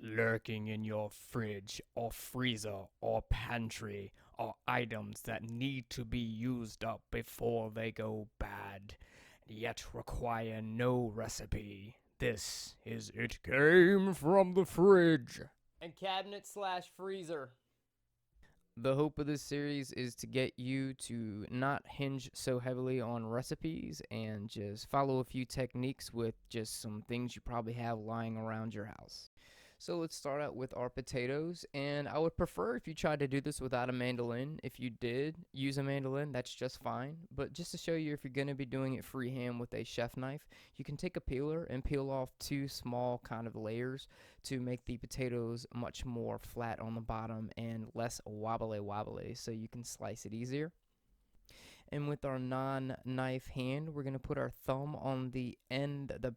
Lurking in your fridge or freezer or pantry are items that need to be used up before they go bad, yet require no recipe. This is It Came from the Fridge. And cabinet/freezer. The hope of this series is to get you to not hinge so heavily on recipes and just follow a few techniques with just some things you probably have lying around your house. So let's start out with our potatoes, and I would prefer if you tried to do this without a mandolin. If you did use a mandolin, that's just fine, but just to show you, if you're going to be doing it freehand with a chef knife, you can take a peeler and peel off two small kind of layers to make the potatoes much more flat on the bottom and less wobbly so you can slice it easier. And with our non-knife hand, we're going to put our thumb on the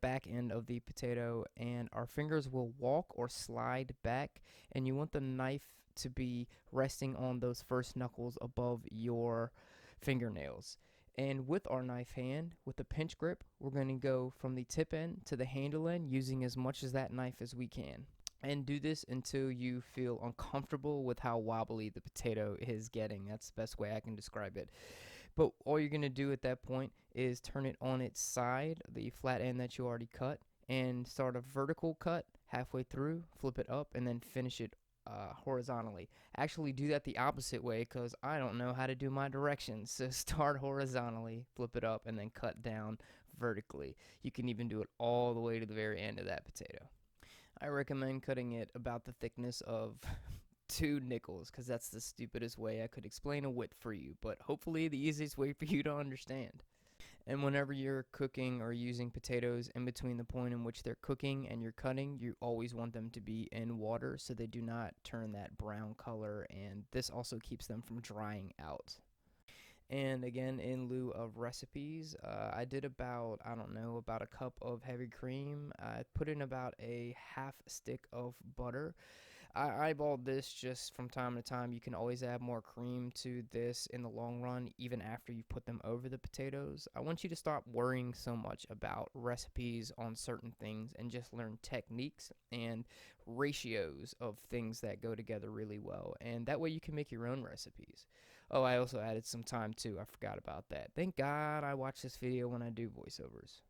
back end of the potato, and our fingers will walk or slide back, and you want the knife to be resting on those first knuckles above your fingernails. And with our knife hand, with the pinch grip, we're going to go from the tip end to the handle end, using as much of that knife as we can. And do this until you feel uncomfortable with how wobbly the potato is getting. That's the best way I can describe it. But all you're going to do at that point is turn it on its side, the flat end that you already cut, and start a vertical cut halfway through, flip it up, and then finish it horizontally. Actually, do that the opposite way, because I don't know how to do my directions. So start horizontally, flip it up, and then cut down vertically. You can even do it all the way to the very end of that potato. I recommend cutting it about the thickness of 2 nickels, because that's the stupidest way I could explain a width for you, but hopefully the easiest way for you to understand. And whenever you're cooking or using potatoes, in between the point in which they're cooking and you're cutting, you always want them to be in water so they do not turn that brown color, and this also keeps them from drying out. And again, in lieu of recipes, I did about a cup of heavy cream. I put in about a half stick of butter. I eyeballed this just from time to time. You can always add more cream to this in the long run, even after you put them over the potatoes. I want you to stop worrying so much about recipes on certain things and just learn techniques and ratios of things that go together really well. And that way you can make your own recipes. Oh, I also added some thyme too. I forgot about that. Thank God I watch this video when I do voiceovers.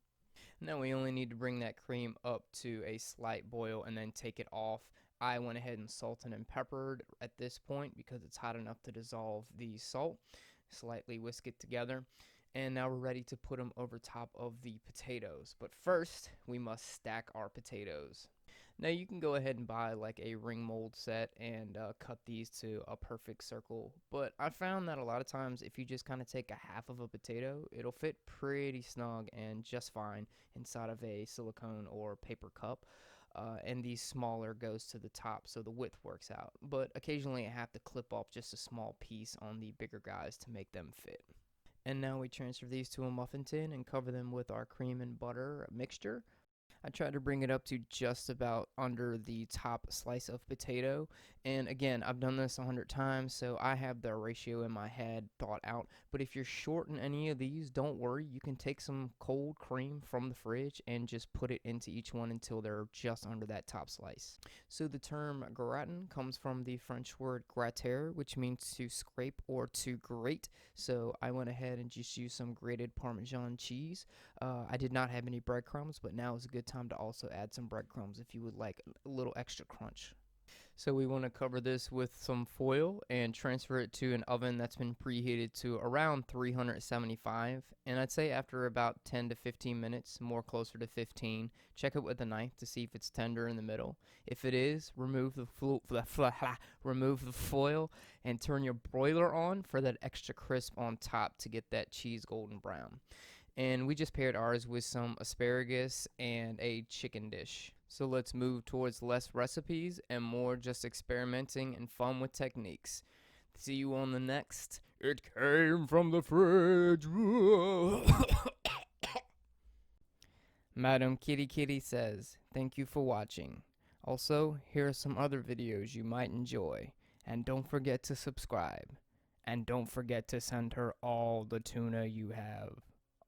Now we only need to bring that cream up to a slight boil and then take it off. I went ahead and salted and peppered at this point because it's hot enough to dissolve the salt. Slightly whisk it together. And now we're ready to put them over top of the potatoes. But first, we must stack our potatoes. Now you can go ahead and buy like a ring mold set and cut these to a perfect circle. But I found that a lot of times if you just kind of take a half of a potato, it'll fit pretty snug and just fine inside of a silicone or paper cup. And the smaller goes to the top, so the width works out. But occasionally I have to clip off just a small piece on the bigger guys to make them fit. And now we transfer these to a muffin tin and cover them with our cream and butter mixture. I tried to bring it up to just about under the top slice of potato. And again, I've done this 100 times, so I have the ratio in my head thought out. But if you're short in any of these, don't worry. You can take some cold cream from the fridge and just put it into each one until they're just under that top slice. So the term gratin comes from the French word gratter, which means to scrape or to grate. So I went ahead and just used some grated Parmesan cheese. I did not have any breadcrumbs, but now is a good time to also add some breadcrumbs if you would like a little extra crunch. So we want to cover this with some foil and transfer it to an oven that's been preheated to around 375. And I'd say after about 10 to 15 minutes, more closer to 15, check it with a knife to see if it's tender in the middle. If it is, remove the foil and turn your broiler on for that extra crisp on top to get that cheese golden brown. And we just paired ours with some asparagus and a chicken dish. So let's move towards less recipes and more just experimenting and fun with techniques. See you on the next It Came from the Fridge. Madam Kitty Kitty says, thank you for watching. Also, here are some other videos you might enjoy. And don't forget to subscribe. And don't forget to send her all the tuna you have.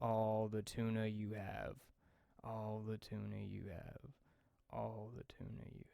All the tuna you have. All the tuna you have. All the tuna you have.